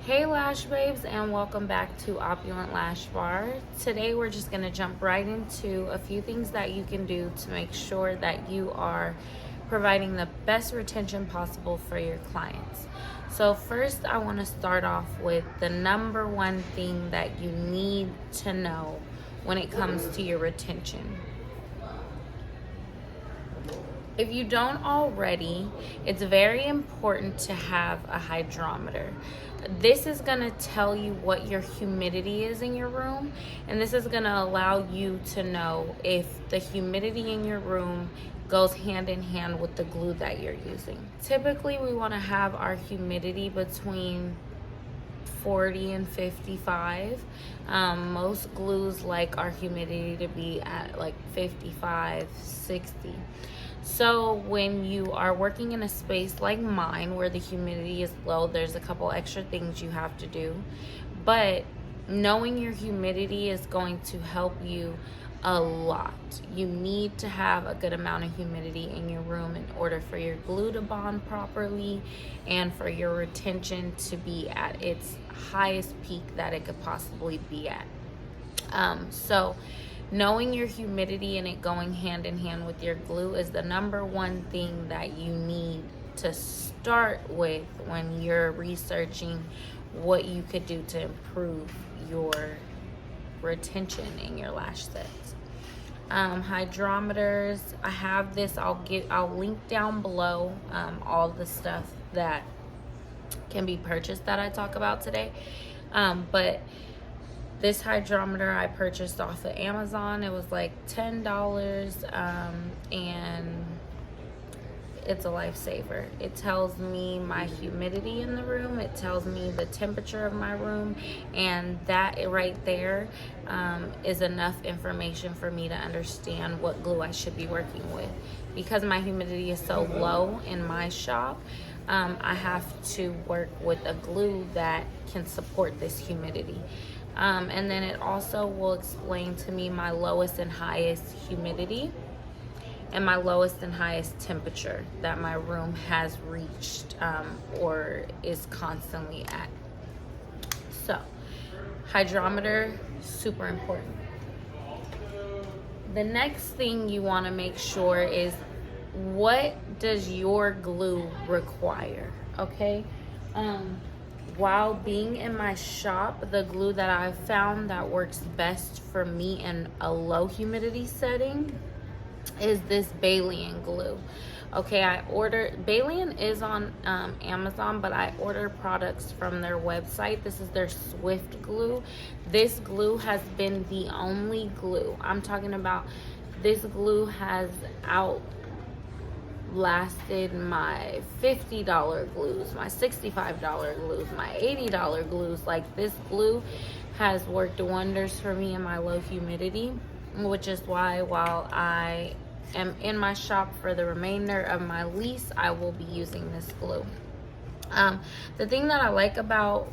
Hey Lash Babes, and welcome back to Opulent Lash Bar. Today we're just going to jump right into a few things that you can do to make sure that you are providing the best retention possible for your clients. So first I want to start off with the number one thing that you need to know when it comes to your retention. If you don't already, it's very important to have a hydrometer. This is going to tell you what your humidity is in your room, and this is going to allow you to know if the humidity in your room goes hand in hand with the glue that you're using. Typically, we want to have our humidity between 40 and 55. Most glues like our humidity to be at like 55, 60. So when you are working in a space like mine where the humidity is low, there's a couple extra things you have to do. But knowing your humidity is going to help you a lot. You need to have a good amount of humidity in your room in order for your glue to bond properly and for your retention to be at its highest peak that it could possibly be at. So knowing your humidity and it going hand in hand with your glue is the number one thing that you need to start with when you're researching what you could do to improve your retention in your lash sets. Hydrometers, I have this, I'll link down below all the stuff that can be purchased that I talk about today. But this hydrometer I purchased off of Amazon. It was like $10, and it's a lifesaver. It tells me my humidity in the room. It tells me the temperature of my room, and that right there is enough information for me to understand what glue I should be working with. Because my humidity is so low in my shop, I have to work with a glue that can support this humidity. And then it also will explain to me my lowest and highest humidity and my lowest and highest temperature that my room has reached or is constantly at. So, hydrometer, super important. The next thing you want to make sure is, what does your glue require? Okay? While being in my shop, the glue that I've found that works best for me in a low humidity setting is this Balian glue. Okay, Balian is on Amazon, but I order products from their website. This is their Swift glue. This glue has been the only glue. I'm talking about, this glue has outlasted my $50 glues, my $65 glues, my $80 glues. Like, this glue has worked wonders for me in my low humidity, which is why while I am in my shop for the remainder of my lease, I will be using this glue. The thing that I like about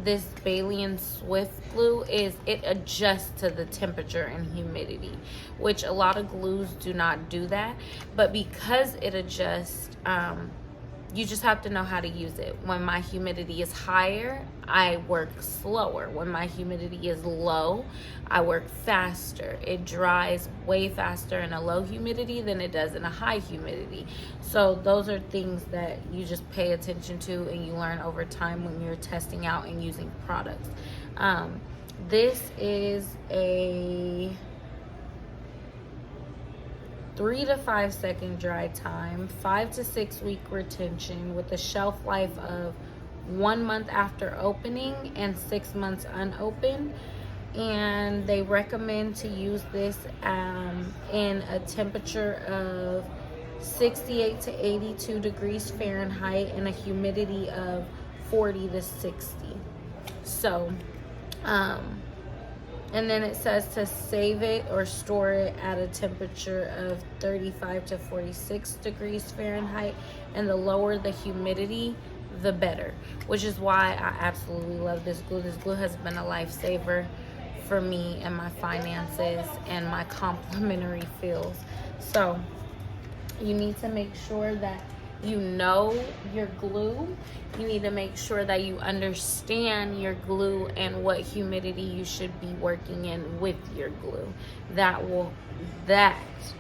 this Balian Swift glue is it adjusts to the temperature and humidity, which a lot of glues do not do that. But because it adjusts, you just have to know how to use it. When my humidity is higher, I work slower. When my humidity is low, I work faster. It dries way faster in a low humidity than it does in a high humidity. So those are things that you just pay attention to and you learn over time when you're testing out and using products. This is a 3 to 5 second dry time, 5 to 6 week retention with a shelf life of 1 month after opening and 6 months unopened. And they recommend to use this in a temperature of 68 to 82 degrees Fahrenheit and a humidity of 40 to 60. So, and then it says to save it or store it at a temperature of 35 to 46 degrees Fahrenheit. And the lower the humidity, the better. Which is why I absolutely love this glue. This glue has been a lifesaver for me and my finances and my complimentary fills. So you need to make sure that you know your glue. You need to make sure that you understand your glue and what humidity you should be working in with your glue. That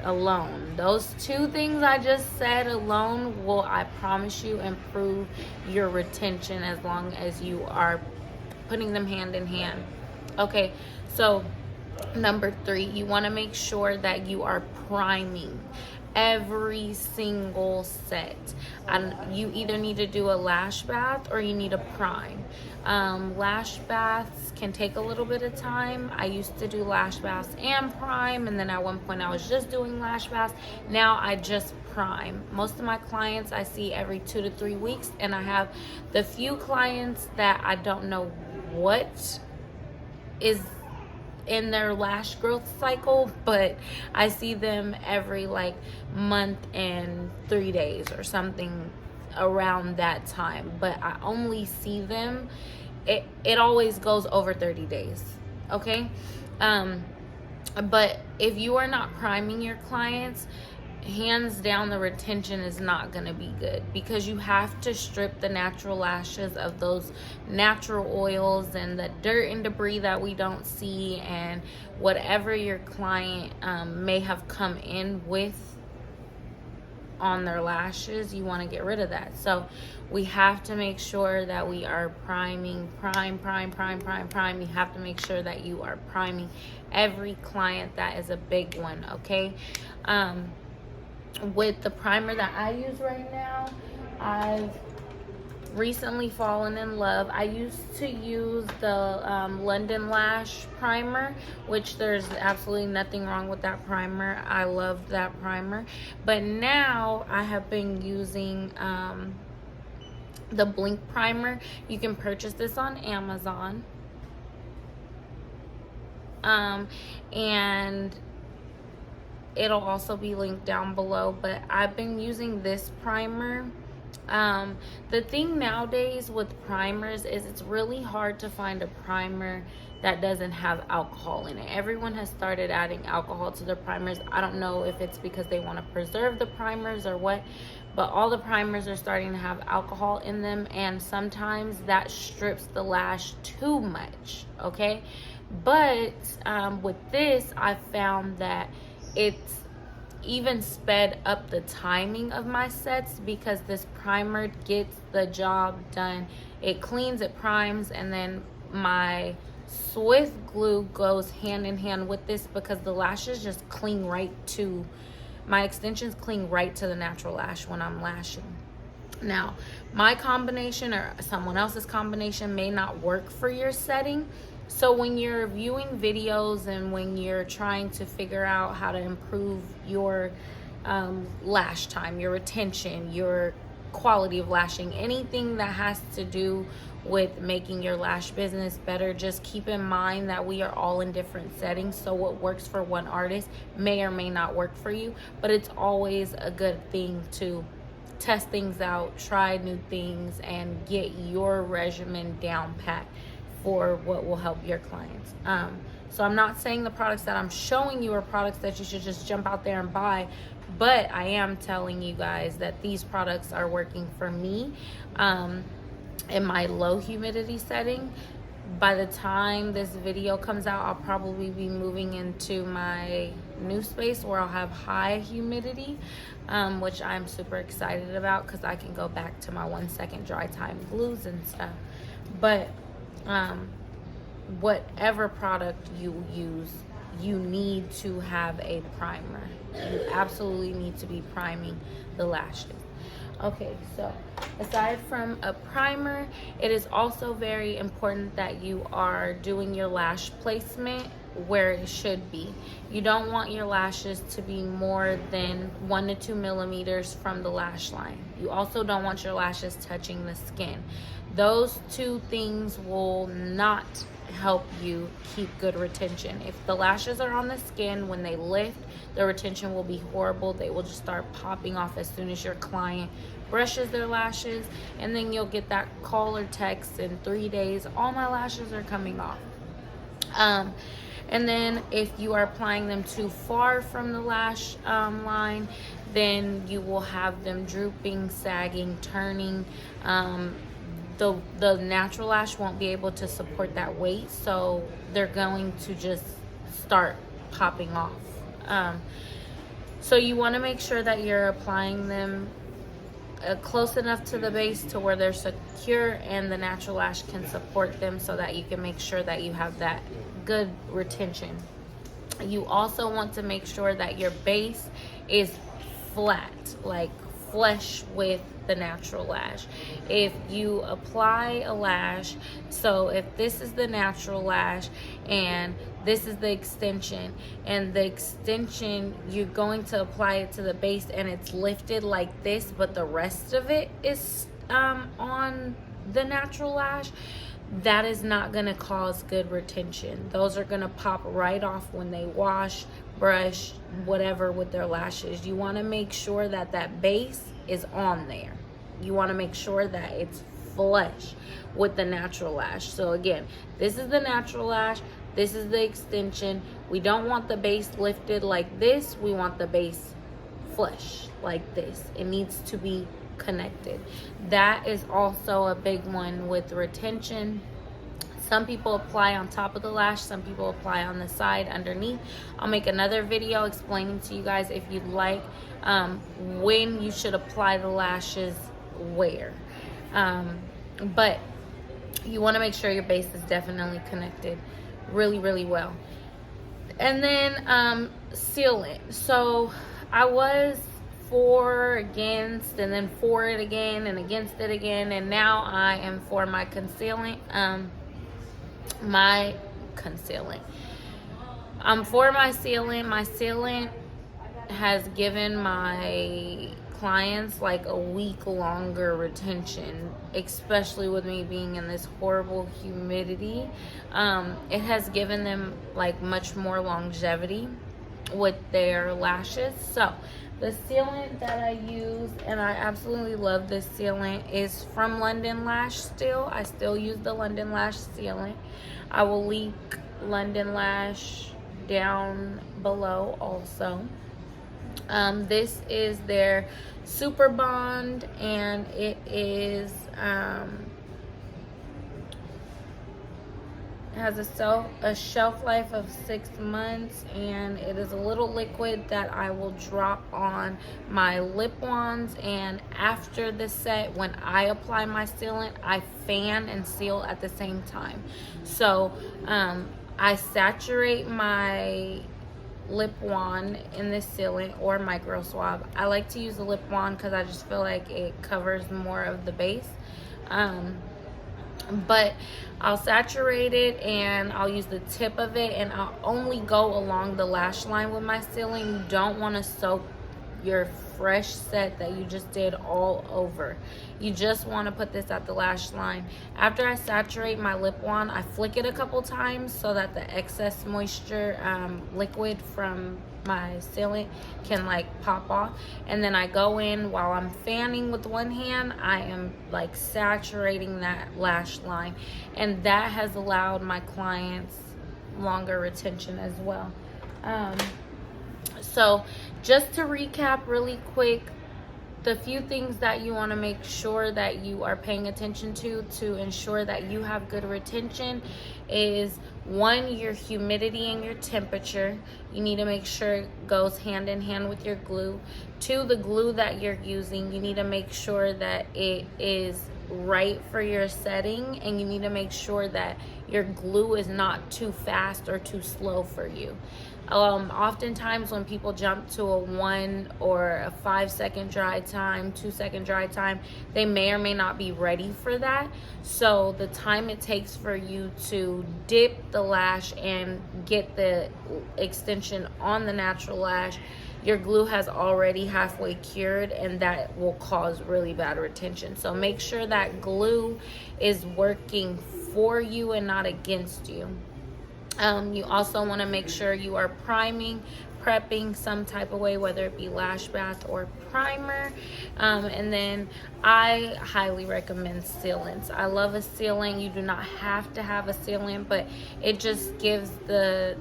alone, those two things I just said alone will, I promise you, improve your retention as long as you are putting them hand in hand. Okay, so number 3, you want to make sure that you are priming every single set. And you either need to do a lash bath or you need a prime. Lash baths can take a little bit of time. I used to do lash baths and prime, and then at one point I was just doing lash baths. Now I just prime. Most of my clients I see every 2 to 3 weeks, and I have the few clients that I don't know what is in their lash growth cycle, but I see them every like month and 3 days or something around that time. But I only see them, it always goes over 30 days. Okay, but if you are not priming your clients, hands down the retention is not going to be good, because you have to strip the natural lashes of those natural oils and the dirt and debris that we don't see, and whatever your client may have come in with on their lashes. You want to get rid of that. So we have to make sure that we are priming, prime. You have to make sure that you are priming every client. That is a big one. Okay, with the primer that I use right now, I've recently fallen in love. I used to use the London Lash primer, which there's absolutely nothing wrong with that primer. I love that primer. But now I have been using the Blink primer. You can purchase this on Amazon. And it'll also be linked down below, but I've been using this primer. The thing nowadays with primers is it's really hard to find a primer that doesn't have alcohol in it. Everyone has started adding alcohol to their primers. I don't know if it's because they want to preserve the primers or what, but all the primers are starting to have alcohol in them, and sometimes that strips the lash too much. Okay, but with this, I found that it's even sped up the timing of my sets, because this primer gets the job done. It cleans, it primes, and then my Swift glue goes hand in hand with this, because the lashes just cling right to, my extensions cling right to the natural lash when I'm lashing. Now, my combination or someone else's combination may not work for your setting. So when you're viewing videos and when you're trying to figure out how to improve your lash time, your retention, your quality of lashing, anything that has to do with making your lash business better, just keep in mind that we are all in different settings. So what works for one artist may or may not work for you, but it's always a good thing to test things out, try new things, and get your regimen down pat for what will help your clients. So I'm not saying the products that I'm showing you are products that you should just jump out there and buy, but I am telling you guys that these products are working for me in my low humidity setting. By the time this video comes out, I'll probably be moving into my new space where I'll have high humidity, which I'm super excited about, because I can go back to my 1 second dry time glues and stuff. But whatever product you use, you need to have a primer. You absolutely need to be priming the lashes. Okay, so aside from a primer, it is also very important that you are doing your lash placement where it should be. You don't want your lashes to be more than 1 to 2 millimeters from the lash line. You also don't want your lashes touching the skin. Those two things will not help you keep good retention. If the lashes are on the skin, when they lift, the retention will be horrible. They will just start popping off as soon as your client brushes their lashes, and then you'll get that call or text in 3 days, all my lashes are coming off. And then if you are applying them too far from the lash line, then you will have them drooping, sagging, turning. The natural lash won't be able to support that weight, so they're going to just start popping off. So you want to make sure that you're applying them close enough to the base to where they're secure and the natural lash can support them, so that you can make sure that you have that good retention. You also want to make sure that your base is flat, like flush with the natural lash. If you apply a lash, so if this is the natural lash and this is the extension, and the extension, you're going to apply it to the base and it's lifted like this, but the rest of it is on the natural lash, that is not going to cause good retention. Those are going to pop right off when they wash, brush, whatever with their lashes. You want to make sure that that base is on there. You want to make sure that it's flush with the natural lash. So again, this is the natural lash, this is the extension. We don't want the base lifted like this. We want the base flush like this. It needs to be connected. That is also a big one with retention. Some people apply on top of the lash, some people apply on the side underneath. I'll make another video explaining to you guys, if you'd like, when you should apply the lashes where. But you want to make sure your base is definitely connected really well. And then sealant. So I was for, against, and then for it again and against it again, and now I am for my concealant. I'm for my sealant. My sealant has given my clients like a week longer retention, especially with me being in this horrible humidity. It has given them like much more longevity with their lashes. So the sealant that I use, and I absolutely love this sealant, is from London Lash still. I still use the London Lash sealant. I will link London Lash down below also. This is their Super Bond, and it is has a shelf life of 6 months, and it is a little liquid that I will drop on my lip wands. And after the set, when I apply my sealant, I fan and seal at the same time. So I saturate my lip wand in this sealant or micro swab. I like to use the lip wand because I just feel like it covers more of the base. But I'll saturate it and I'll use the tip of it, and I'll only go along the lash line with my sealant. You don't want to soak your fresh set that you just did all over. You just want to put this at the lash line. After I saturate my lip wand, I flick it a couple times so that the excess moisture liquid from my sealant can like pop off, and then I go in while I'm fanning with one hand. I am like saturating that lash line, and that has allowed my clients longer retention as well. So just to recap really quick, the few things that you want to make sure that you are paying attention to ensure that you have good retention is, one, your humidity and your temperature. You need to make sure it goes hand in hand with your glue. Two, the glue that you're using, you need to make sure that it is right for your setting, and you need to make sure that your glue is not too fast or too slow for you. Oftentimes when people jump to a 1 or a 5 second dry time, 2 second dry time, they may or may not be ready for that. So the time it takes for you to dip the lash and get the extension on the natural lash, your glue has already halfway cured, and that will cause really bad retention. So make sure that glue is working for you and not against you. You also want to make sure you are priming, prepping some type of way, whether it be lash bath or primer. And then I highly recommend sealants. I love a sealant. You do not have to have a sealant, but it just gives the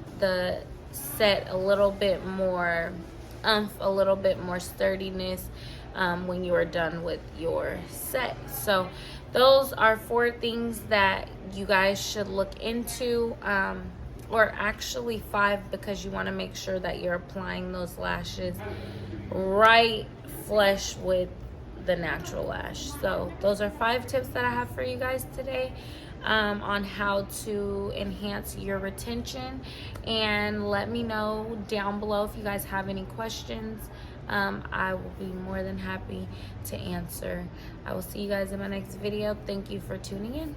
set a little bit more a little bit more sturdiness when you are done with your set. So those are 4 things that you guys should look into, or actually 5, because you want to make sure that you're applying those lashes right flush with the natural lash. So those are 5 tips that I have for you guys today on how to enhance your retention. And let me know down below if you guys have any questions. I will be more than happy to answer. I will see you guys in my next video. Thank you for tuning in.